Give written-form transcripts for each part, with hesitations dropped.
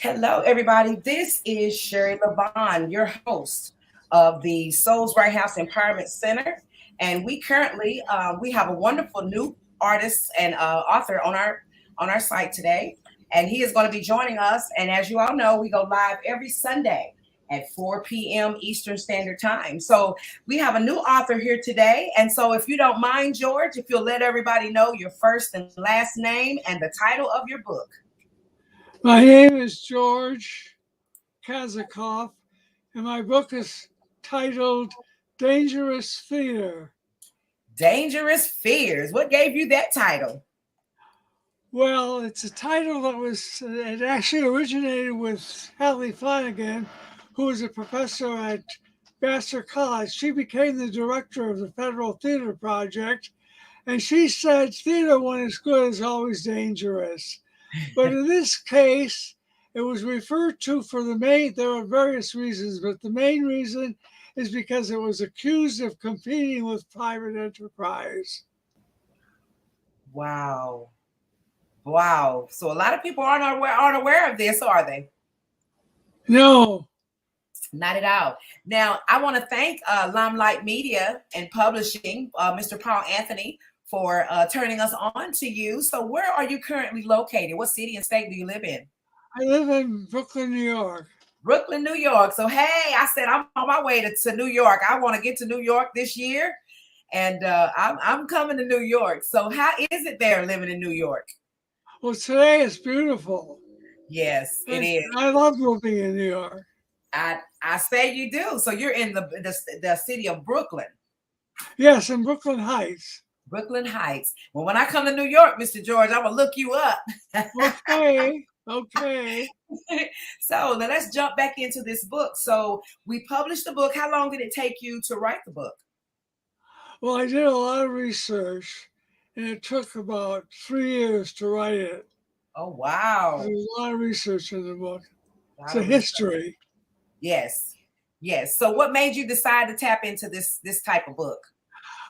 Hello, everybody. This is Sherry Levon, your host of the Souls Right House Empowerment Center, and we have a wonderful new artist and author on our site today, and he is going to be joining us. And as you all know, we go live every Sunday at 4 p.m. Eastern Standard Time. So we have a new author here today, and so if you don't mind, George, if you'll let everybody know your first and last name and the title of your book. My name is George Kazacopff, and my book is titled Dangerous Theater. Dangerous Fears. What gave you that title? Well, it's a title it actually originated with Hallie Flanagan, who was a professor at Vassar College. She became the director of the Federal Theater Project, and she said theater when it's good is always dangerous. But in this case, it was referred to there are various reasons, but the main reason is because it was accused of competing with private enterprise. Wow. Wow. So a lot of people aren't aware of this, are they? No, Not at all. Now, I want to thank Limelight Media and Publishing, Mr. Paul Anthony, for turning us on to you. So where are you currently located? What city and state do you live in? I live in Brooklyn, New York. Brooklyn, New York. So, hey, I said I'm on my way to New York. I want to get to New York this year, and I'm coming to New York. So, how is it there living in New York? Well, today is beautiful. Yes, it And is. I love living in New York. I say you do. So you're in the city of Brooklyn, Yes, in Brooklyn Heights. Brooklyn Heights. Well, when I come to New York, Mr. George, I'm gonna look you up. Okay, okay. So now let's jump back into this book. So we published the book. How long did it take you to write the book? Well, I did a lot of research, and it took about 3 years to write it. Oh wow, There's a lot of research in the book. a It's lot a of research. history. Yes, yes. So what made you decide to tap into this type of book?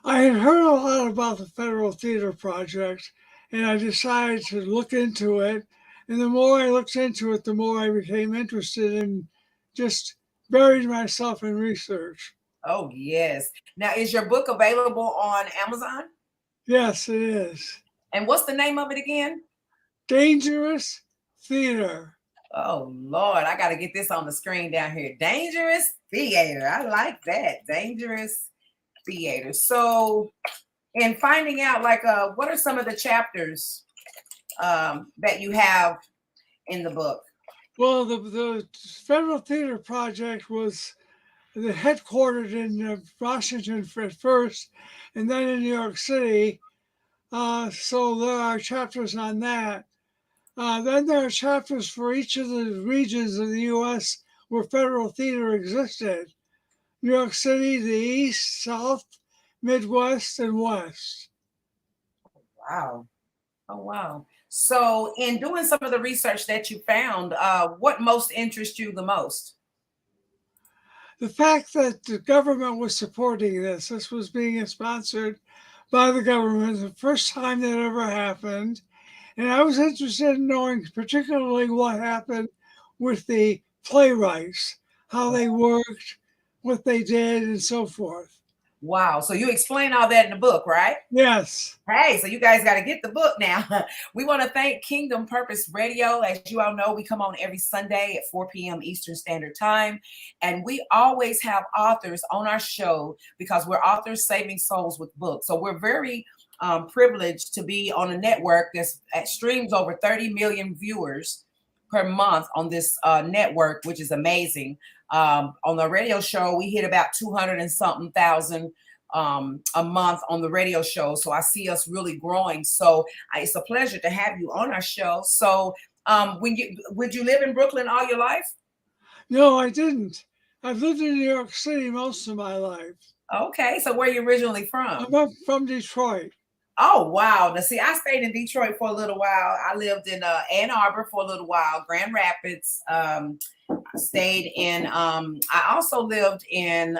I had heard a lot about the Federal Theater Project, and I decided to look into it. And the more I looked into it, the more I became interested and just buried myself in research. Oh yes. Now is your book available on Amazon? Yes, it is. And what's the name of it again? Dangerous Theater. Oh Lord, I got to get this on the screen down here. Dangerous theater. I like that. Dangerous theater. So, in finding out, like, what are some of the chapters that you have in the book? Well, the Federal Theater Project was headquartered in Washington at first, and then in New York City. So there are chapters on that. Then there are chapters for each of the regions of the U.S. where federal theater existed: New York City, the East, South, Midwest, and West. Wow. Oh wow. So, in doing some of the research that you found, what most interests you the most? The fact that the government was supporting this was being sponsored by the government, the first time that ever happened. And I was interested in knowing particularly what happened with the playwrights, how they worked, what they did, and so forth. Wow. So you explain all that in the book, right? Yes. Hey, so you guys got to get the book now. We want to thank Kingdom Purpose Radio. As you all know, we come on every Sunday at 4 p.m. Eastern Standard Time. And we always have authors on our show because we're authors saving souls with books. So we're very privileged to be on a network that streams over 30 million viewers per month on this network, which is amazing. On the radio show, we hit about 200 and something thousand a month on the radio show. So I see us really growing. So it's a pleasure to have you on our show. So would you live in Brooklyn all your life? No, I didn't. I've lived in New York City most of my life. Okay. So where are you originally from? I'm from Detroit. Oh, wow. Now, see, I stayed in Detroit for a little while. I lived in Ann Arbor for a little while, Grand Rapids. I stayed in, I also lived in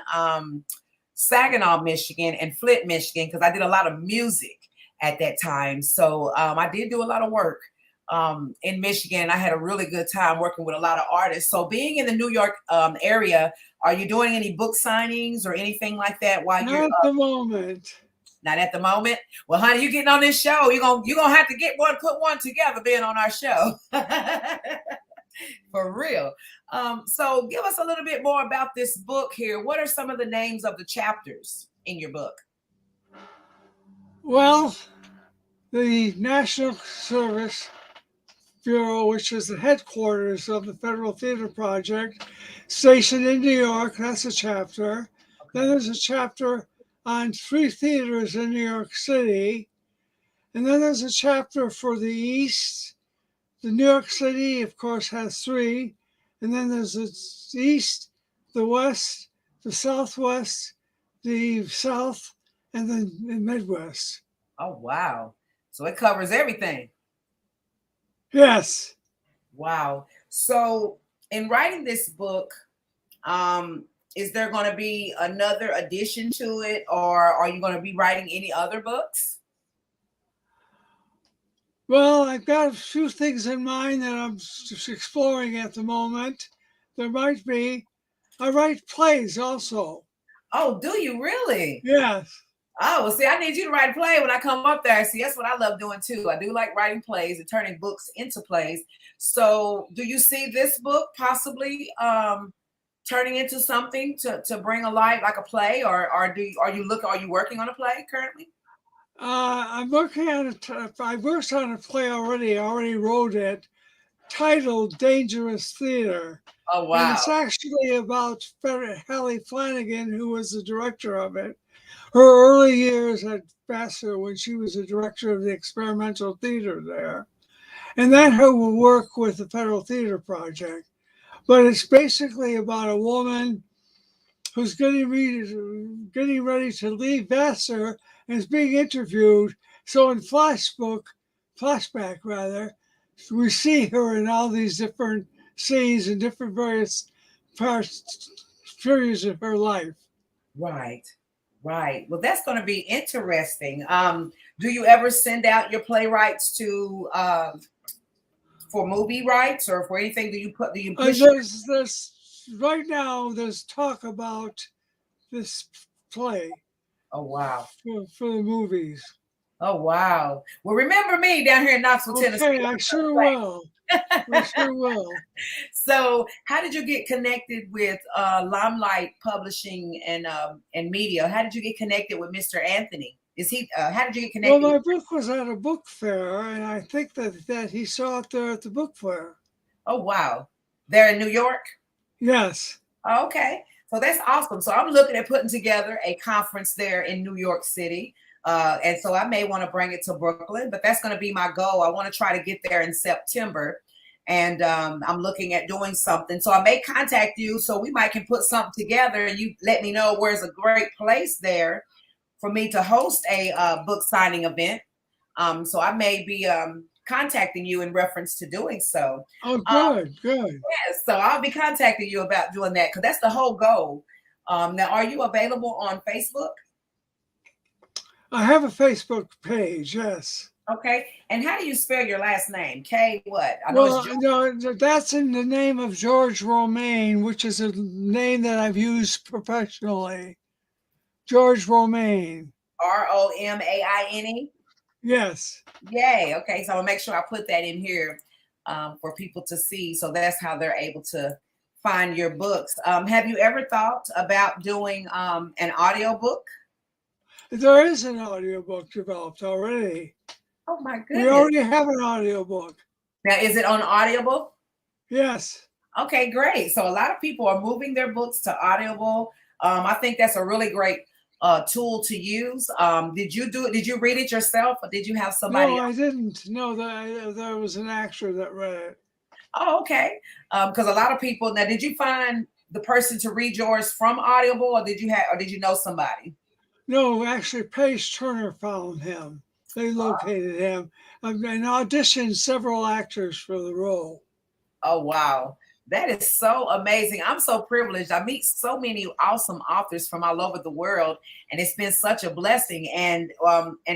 Saginaw, Michigan, and Flint, Michigan, because I did a lot of music at that time. So I did do a lot of work in Michigan. I had a really good time working with a lot of artists. So being in the New York area, are you doing any book signings or anything like that while you're Not at the moment. Not at the moment? Well, honey, you getting on this show. You're gonna have to put one together being on our show. For real. So give us a little bit more about this book here. What are some of the names of the chapters in your book? Well, the National Service Bureau, which is the headquarters of the Federal Theater Project, stationed in New York, that's a chapter. Then there's a chapter on 3 theaters in New York City. And then there's a chapter for the East. The New York City, of course, has 3. And then there's the East, the West, the Southwest, the South, and then the Midwest. Oh, wow. So it covers everything. Yes. Wow. So in writing this book, is there going to be another addition to it, or are you going to be writing any other books? Well, I've got a few things in mind that I'm just exploring at the moment. There might be. I write plays also. Oh, do you really? Yes. Oh, well, see, I need you to write a play when I come up there. See, that's what I love doing too. I do like writing plays and turning books into plays. So do you see this book possibly turning into something to bring a light, like a play, or are you working on a play currently? I'm working on I worked on a play already. I already wrote it, titled Dangerous Theater. Oh, wow. And it's actually about Hallie Flanagan, who was the director of it. Her early years at Vassar when she was the director of the experimental theater there. And then her work with the Federal Theater Project. But it's basically about a woman who's getting ready to leave Vassar and is being interviewed. So in flashback, we see her in all these different scenes and different various periods of her life. Right. Right. Well, that's going to be interesting. Do you ever send out your playwrights to for movie rights or for anything? Do you push? There's right now there's talk about this play. Oh, wow. For the movies. Oh, wow. Well, remember me down here in Knoxville, Tennessee. Okay, I sure will. I sure will. So how did you get connected with Limelight Publishing and Media? How did you get connected with Mr. Anthony? How did you get connected? Well, my book was at a book fair, and I think that he saw it there at the book fair. Oh, wow. There in New York? Yes. Okay. So that's awesome. So I'm looking at putting together a conference there in New York City. And so I may want to bring it to Brooklyn, but that's going to be my goal. I want to try to get there in September. And I'm looking at doing something. So I may contact you so we might can put something together and you let me know where's a great place there for me to host a book signing event. So I may be contacting you in reference to doing so. Oh, good. Yes, so I'll be contacting you about doing that because that's the whole goal. Now, are you available on Facebook? I have a Facebook page, yes. Okay, and how do you spell your last name? K what? No, that's in the name of George Romaine, which is a name that I've used professionally. George Romaine. Romaine? Yes. Yay. Okay, so I'll make sure I put that in here for people to see. So that's how they're able to find your books. Have you ever thought about doing an audiobook? There is an audiobook developed already. Oh my goodness. We already have an audiobook. Now, is it on Audible? Yes. Okay, great. So a lot of people are moving their books to Audible. I think that's a really great tool to use. Did you do it? Did you read it yourself, or did you have somebody? No, I didn't. No, there was an actor that read it. Oh, okay. Because a lot of people. Now, did you find the person to read yours from Audible, or did you know somebody? No, actually, Paige Turner found him. They located him and auditioned several actors for the role. Oh, wow. That is so amazing. I'm so privileged. I meet so many awesome authors from all over the world, and it's been such a blessing. And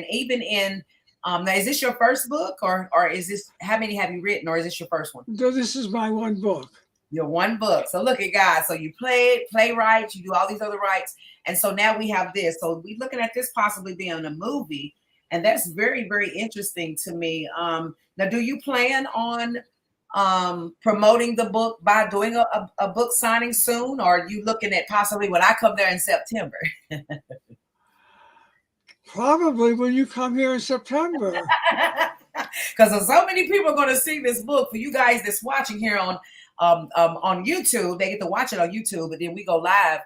even in Now, is this your first book, or is this, how many have you written, or is this your first one? So this is my one book. Your one book. So look at God. So you playwright, you do all these other rights, and so now we have this. So we're looking at this possibly being a movie, and that's very, very interesting to me. Now, do you plan on promoting the book by doing a book signing soon, or are you looking at possibly when I come there in September? Probably when you come here in September. Because so many people are going to see this book. For you guys that's watching here on YouTube, they get to watch it on YouTube, but then we go live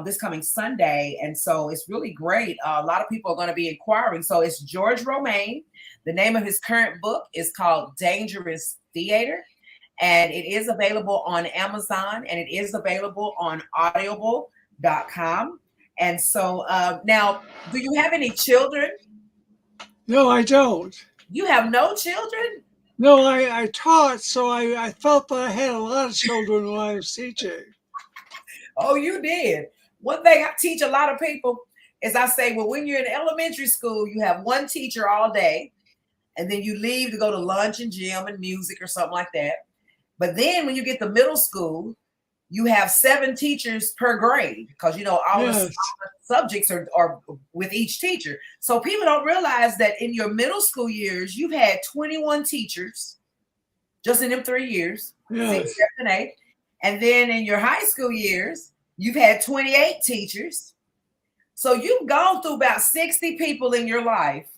this coming Sunday, and so it's really great. A lot of people are going to be inquiring. So it's George Romaine. The name of his current book is called Dangerous Theater, and it is available on Amazon, and it is available on audible.com. And so now, do you have any children? No, I don't. You have no children? No, I taught, so I felt that I had a lot of children when I was teaching. Oh, you did. One thing I teach a lot of people is I say, well, when you're in elementary school, you have one teacher all day, and then you leave to go to lunch and gym and music or something like that. But then when you get to middle school, you have 7 teachers per grade, because all the subjects are with each teacher. So people don't realize that in your middle school years, you've had 21 teachers just in them 3 years, 6, 7, 8. And then in your high school years, you've had 28 teachers. So you've gone through about 60 people in your life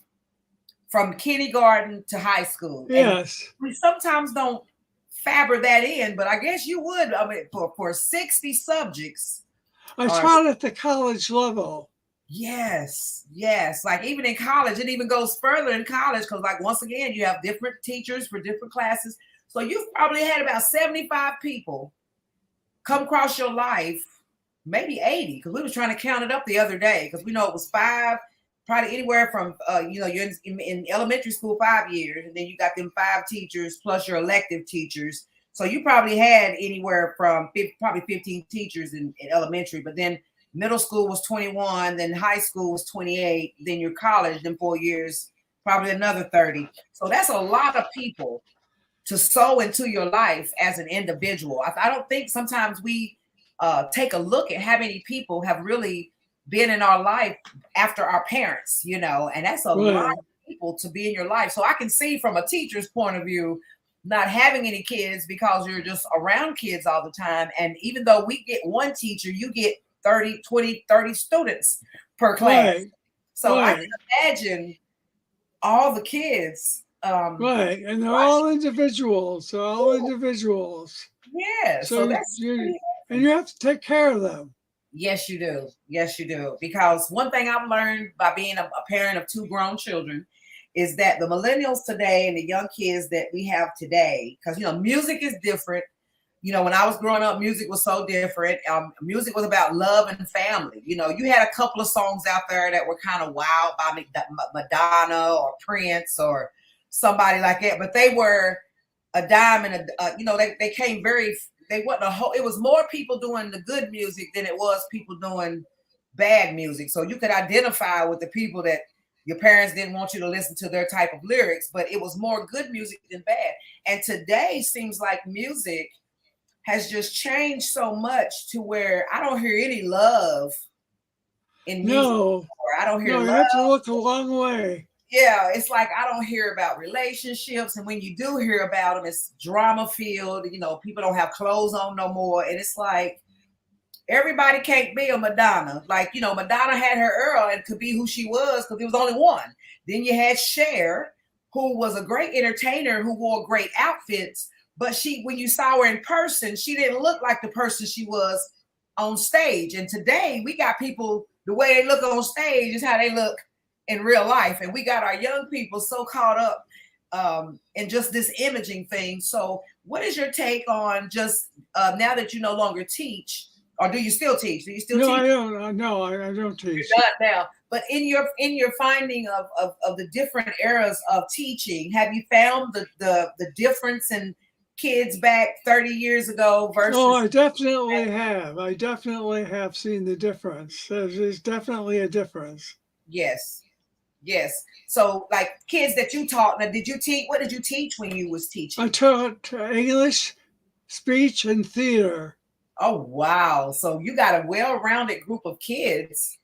from kindergarten to high school. Yes. And we sometimes don't fabric that in, but I guess you would. I mean, for 60 subjects. I taught at the college level. Yes. Like even in college, it even goes further in college, because like once again, you have different teachers for different classes. So you've probably had about 75 people come across your life, maybe 80, because we were trying to count it up the other day, because we know it was 5. Probably anywhere from, you're in elementary school 5 years, and then you got them 5 teachers plus your elective teachers. So you probably had anywhere from probably 15 teachers in elementary, but then middle school was 21, then high school was 28, then your college in 4 years, probably another 30. So that's a lot of people to sow into your life as an individual. I don't think sometimes we take a look at how many people have really been in our life after our parents, and that's a lot of people to be in your life. So I can see from a teacher's point of view, not having any kids because you're just around kids all the time. And even though we get one teacher, you get 30 students per class. So I can imagine all the kids. And they're all individuals. Yeah. So that's and you have to take care of them. Yes, you do. Because one thing I've learned by being a parent of 2 grown children is that the millennials today and the young kids that we have today, because, music is different. When I was growing up, music was so different. Music was about love and family. You had a couple of songs out there that were kind of wild by Madonna or Prince or somebody like that, but they were a dime and they came very. They wasn't it was more people doing the good music than it was people doing bad music. So you could identify with the people that your parents didn't want you to listen to their type of lyrics, but it was more good music than bad. And today seems like music has just changed so much to where I don't hear any love in music. No, I don't hear love. You have to look a long way. Yeah, it's like I don't hear about relationships, and when you do hear about them, it's drama filled. People don't have clothes on no more, and it's like everybody can't be a Madonna. Like Madonna had her era and could be who she was because there was only one. Then you had Cher, who was a great entertainer who wore great outfits, but when you saw her in person, she didn't look like the person she was on stage. And today we got people, the way they look on stage is how they look in real life, and we got our young people so caught up in just this imaging thing. So what is your take on just now that you no longer teach, or do you still teach? I don't. No, I don't teach. You're not now. But in your finding of the different eras of teaching, have you found the difference in kids back 30 years ago versus? Oh, I definitely have. I definitely have seen the difference. There's definitely a difference. Yes. Yes. So like kids that you taught, now did you teach, what did you teach when you was I teaching? taught English, speech, and theater. Oh wow. So you got a well-rounded group of kids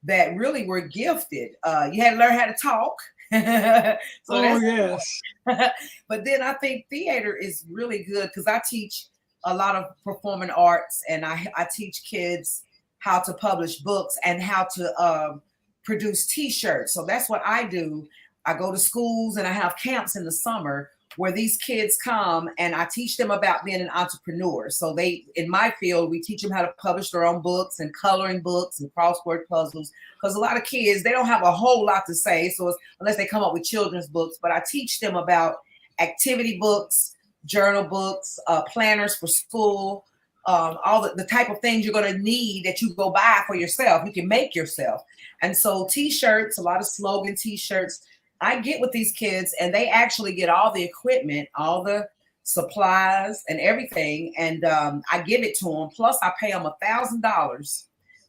that really were gifted. You had to learn how to talk. So Oh, that's yes. but then I think theater is really good because I teach a lot of performing arts and I teach kids how to publish books and how to produce t-shirts. So that's what I do. I go to schools and I have camps in the summer where these kids come and I teach them about being an entrepreneur. So they, in my field, we teach them how to publish their own books and coloring books and crossword puzzles. Because a lot of kids, they don't have a whole lot to say. So unless they come up with children's books, but I teach them about activity books, journal books, planners for school, all the type of things you're going to need that you go buy for yourself. You can make yourself. And so t-shirts, a lot of slogan t-shirts, I get with these kids and they actually get all the equipment, all the supplies and everything. And I give it to them. Plus I pay them $1,000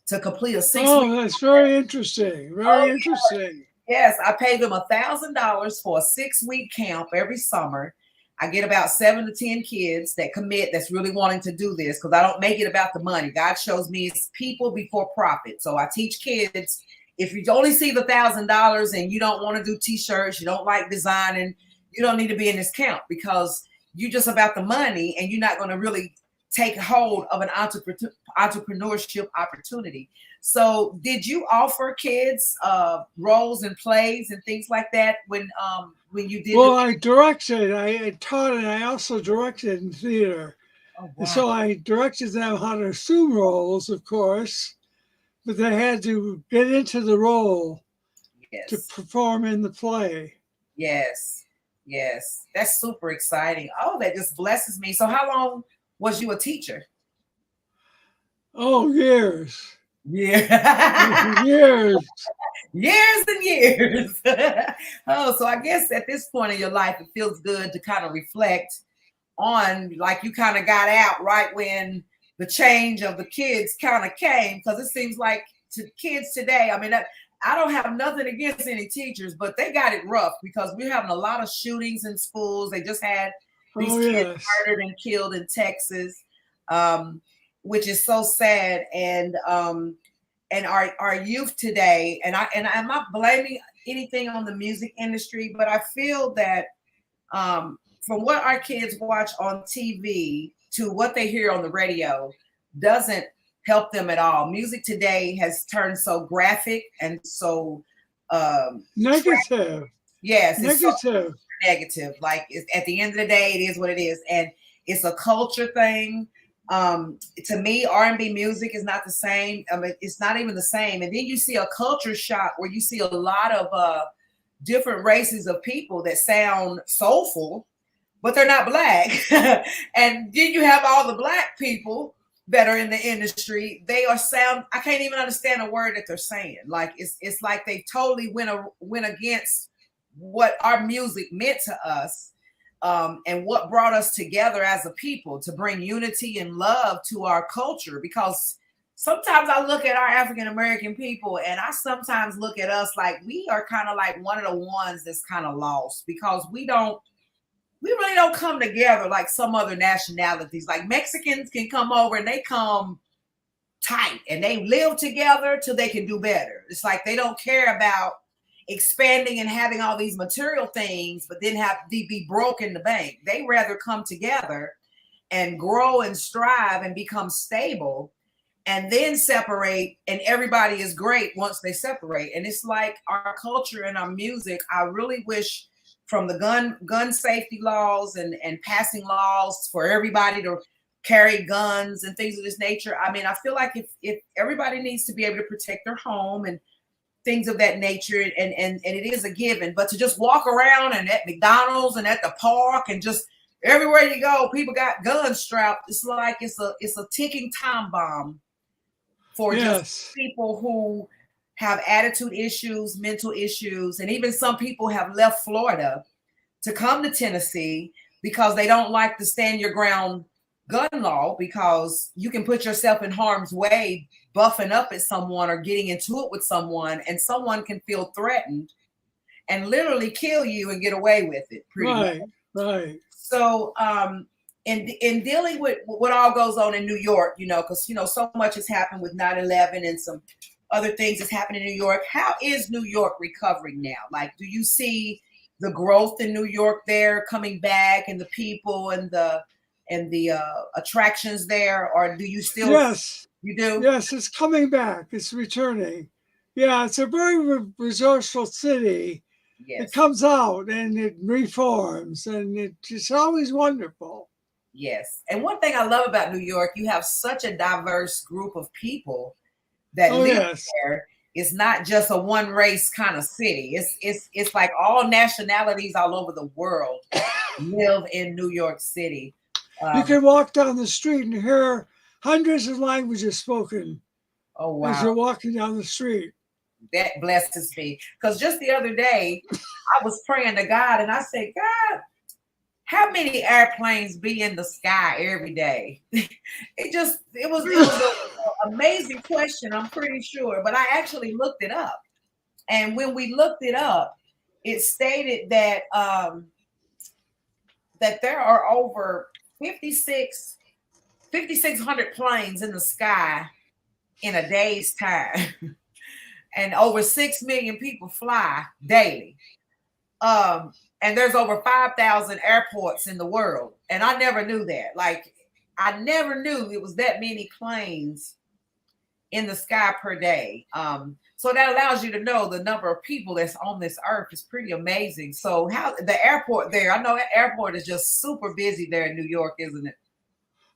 to complete a 6 week. Oh, that's very interesting. Oh, Very interesting. yes. I pay them $1,000 for a 6 week camp every summer. I get about 7 to 10 kids that commit that's really wanting to do this because I don't make it about the money. God shows me it's people before profit. So I teach kids, if you only see the $1,000 and you don't want to do t-shirts, you don't like designing, you don't need to be in this camp because you're just about the money and you're not going to really take hold of an entrepreneurship opportunity. So did you offer kids roles and plays and things like that when you did Well, I directed, I taught, and I also directed in theater. Oh And wow. so I directed them how to assume roles, of course, but they had to get into the role to Yes. perform in the play. Yes. Yes. That's super exciting. Oh, that just blesses me. So how long was you a teacher? Oh, years. Yeah. Years. Years and years. Oh, so I guess at this point in your life, it feels good to kind of reflect on, like you kind of got out right when the change of the kids kind of came, because it seems like to kids today, I mean, I don't have nothing against any teachers, but they got it rough because we're having a lot of shootings in schools. They just had these Oh, kids yes. murdered and killed in Texas, um, which is so sad. And our youth today, and I'm not blaming anything on the music industry, but I feel that from what our kids watch on TV to what they hear on the radio doesn't help them at all. Music today has turned so graphic and so Negative. yes, it's so Negative. negative. Like at the end of the day, it is what it is, and it's a culture thing. To me, R&B music is not the same. I mean, it's not even the same. And then you see a culture shock where you see a lot of different races of people that sound soulful, but they're not black. And then you have all the black people that are in the industry. They are sound. I can't even understand a word that they're saying. Like it's like they totally went against what our music meant to us, and what brought us together as a people to bring unity and love to our culture. Because sometimes I look at our African American people and I sometimes look at us like we are kind of like one of the ones that's kind of lost because we really don't come together like some other nationalities. Like Mexicans can come over and they come tight and they live together till they can do better. It's like they don't care about expanding and having all these material things, but then have to be broke in the bank. They rather come together and grow and strive and become stable and then separate, and everybody is great once they separate. And it's like our culture and our music, I really wish from the gun safety laws and passing laws for everybody to carry guns and things of this nature. I mean, I feel like if everybody needs to be able to protect their home and things of that nature, and it is a given, but to just walk around and at McDonald's and at the park and just everywhere you go, people got guns strapped. It's like it's a ticking time bomb for Yes. just people who have attitude issues, mental issues, and even some people have left Florida to come to Tennessee because they don't like the stand your ground gun law, because you can put yourself in harm's way buffing up at someone or getting into it with someone, and someone can feel threatened and literally kill you and get away with it pretty much. Right. So in dealing with what all goes on in New York, because so much has happened with 9/11 and some other things that's happening in New York. How is New York recovering now? Like, do you see the growth in New York there coming back, and the people and the attractions there, or do you still? Yes. You do? Yes, it's coming back. It's returning. Yeah, it's a very resourceful city. Yes. It comes out and it reforms, and it's always wonderful. Yes. And one thing I love about New York, you have such a diverse group of people that live there. It's not just a one race kind of city. It's like all nationalities all over the world live in New York City. You can walk down the street and hear hundreds of languages spoken. Oh, wow. As you're walking down the street. That blesses me. Because just the other day, I was praying to God and I said, God, how many airplanes be in the sky every day? It was an amazing question, I'm pretty sure. But I actually looked it up. And when we looked it up, it stated that that there are over 5,600 planes in the sky in a day's time. And over 6 million people fly daily. And there's over 5,000 airports in the world. And I never knew that. Like, I never knew it was that many planes in the sky per day. So that allows you to know the number of people that's on this earth is pretty amazing. So how the airport there, I know that airport is just super busy there in New York, isn't it?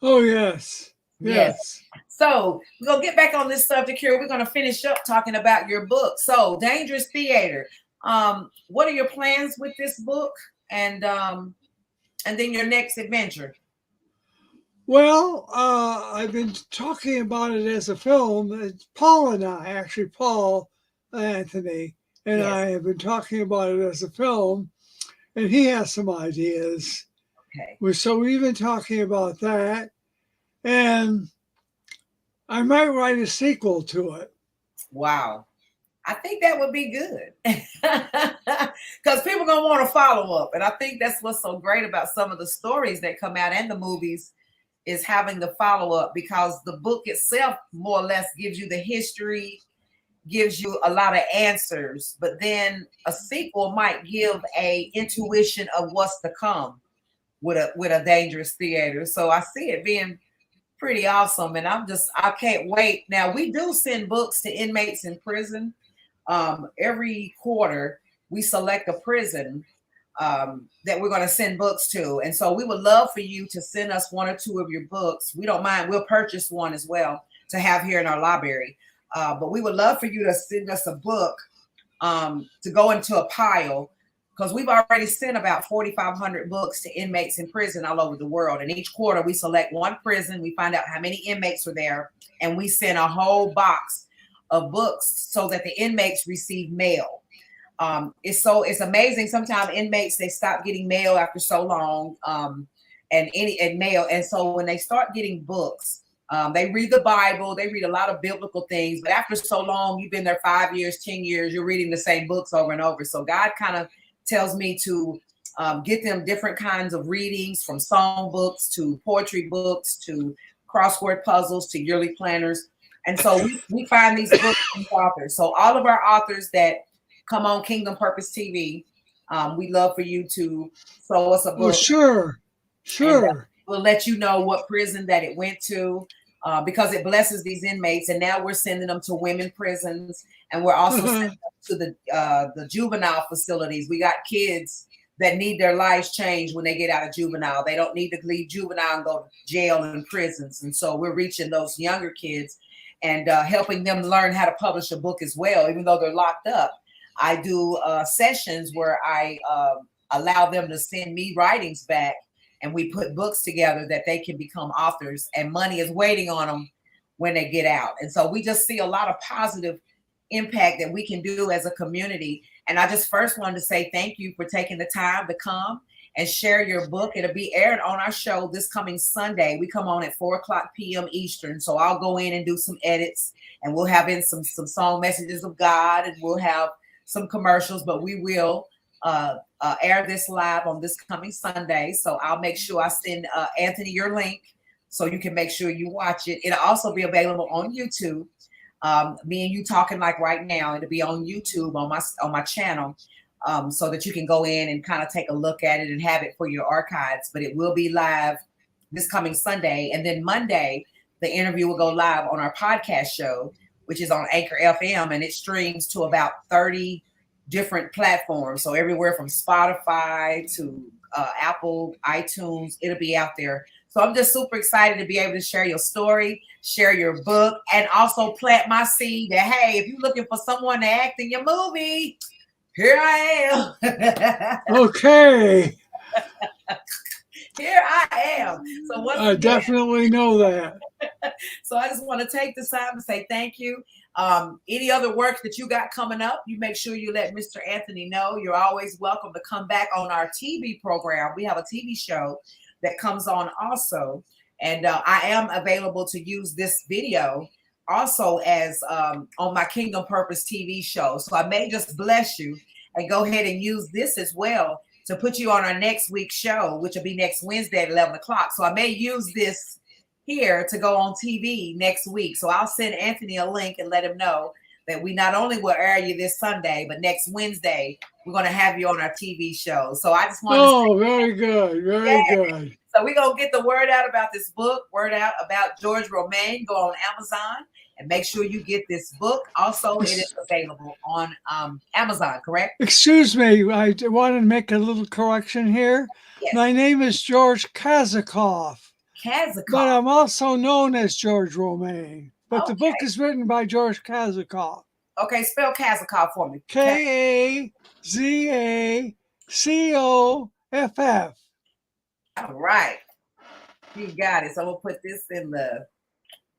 Oh, yes. Yes. So we're going to get back on this subject here. We're going to finish up talking about your book. So Dangerous Theater. What are your plans with this book, and then your next adventure? Well, I've been talking about it as a film. Paul and I, actually, Paul Anthony and I have been talking about it as a film, and he has some ideas. Okay. So we've been talking about that, and I might write a sequel to it. Wow. I think that would be good because people are going to want to follow up. And I think that's what's so great about some of the stories that come out and the movies is having the follow up, because the book itself more or less gives you the history, gives you a lot of answers, but then a sequel might give a intuition of what's to come with a Dangerous Theater. So I see it being pretty awesome. And I can't wait. Now, we do send books to inmates in prison. Every quarter we select a prison that we're going to send books to, and so we would love for you to send us one or two of your books. We don't mind, we'll purchase one as well to have here in our library, but we would love for you to send us a book to go into a pile, because we've already sent about 4,500 books to inmates in prison all over the world, and each quarter we select one prison, we find out how many inmates are there, and we send a whole box of books so that the inmates receive mail. It's amazing. Sometimes inmates, they stop getting mail after so long, and mail. And so when they start getting books, they read the Bible, they read a lot of biblical things, but after so long, you've been there 5 years, 10 years, you're reading the same books over and over. So God kind of tells me to get them different kinds of readings, from song books to poetry books to crossword puzzles to yearly planners. And so we find these books and authors. So all of our authors that come on Kingdom Purpose TV, we'd love for you to throw us a book. Oh, sure. We'll let you know what prison that it went to, because it blesses these inmates. And now we're sending them to women prisons, and we're also sending them to the juvenile facilities. We got kids that need their lives changed when they get out of juvenile. They don't need to leave juvenile and go to jail and prisons. And so we're reaching those younger kids and helping them learn how to publish a book as well, even though they're locked up. I do sessions where I allow them to send me writings back, and we put books together that they can become authors, and money is waiting on them when they get out. And so we just see a lot of positive impact that we can do as a community. And I just first wanted to say thank you for taking the time to come and share your book. It'll be aired on our show this coming Sunday. We come on at 4:00 p.m. Eastern. So I'll go in and do some edits, and we'll have in some song messages of God, and we'll have some commercials, but we will air this live on this coming Sunday. So I'll make sure I send Anthony your link so you can make sure you watch it. It'll also be available on YouTube. Me and you talking like right now, it'll be on YouTube on my channel, so that you can go in and kind of take a look at it and have it for your archives. But it will be live this coming Sunday, and then Monday the interview will go live on our podcast show, which is on Anchor FM, and it streams to about 30 different platforms. So everywhere from Spotify to Apple, iTunes, it'll be out there. So I'm just super excited to be able to share your story, share your book, and also plant my seed that, hey, if you're looking for someone to act in your movie, here I am. Okay. Here I am. So once I definitely know that. So I just want to take this time to say thank you. Any other work that you got coming up, you make sure you let Mr. Anthony know. You're always welcome to come back on our TV program. We have a TV show that comes on also. And I am available to use this video also as on my Kingdom Purpose TV show. So I may just bless you and go ahead and use this as well to put you on our next week's show, which will be next Wednesday at 11 o'clock. So I may use this here to go on TV next week. So I'll send Anthony a link and let him know that we not only will air you this Sunday, but next Wednesday, we're going to have you on our TV show. So I just want to say, very good. Very good. So we're going to get the word out about this book, word out about George Romaine. Go on Amazon and make sure you get this book. Also, it is available on Amazon, correct? Excuse me. I want to make a little correction here. Yes. My name is George Kazacopff. But I'm also known as George Romaine. But the book is written by George Kazacopff. Okay, spell Kazacopff for me. Kazacopff. All right. You got it. So I'm going to put this in the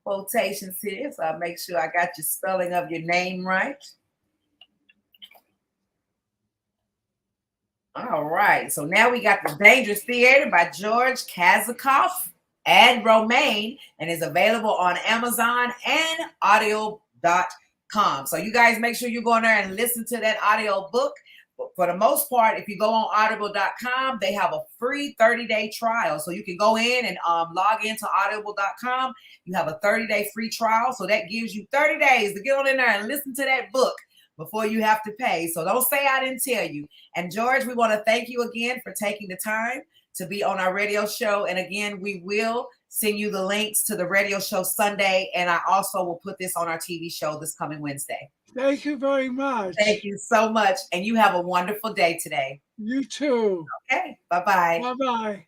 quotations here. So I'll make sure I got your spelling of your name right. All right. So now we got The Dangerous Theater by George Kazacopff and Romaine, and is available on Amazon and audio.com. So you guys make sure you go in there and listen to that audio book. But for the most part, if you go on audible.com, they have a free 30-day trial. So you can go in and log into audible.com. You have a 30-day free trial. So that gives you 30 days to get on in there and listen to that book before you have to pay. So don't say I didn't tell you. And George, we want to thank you again for taking the time to be on our radio show. And again, we will send you the links to the radio show Sunday. And I also will put this on our TV show this coming Wednesday. Thank you very much. Thank you so much. And you have a wonderful day today. You too. Okay. Bye-bye. Bye-bye.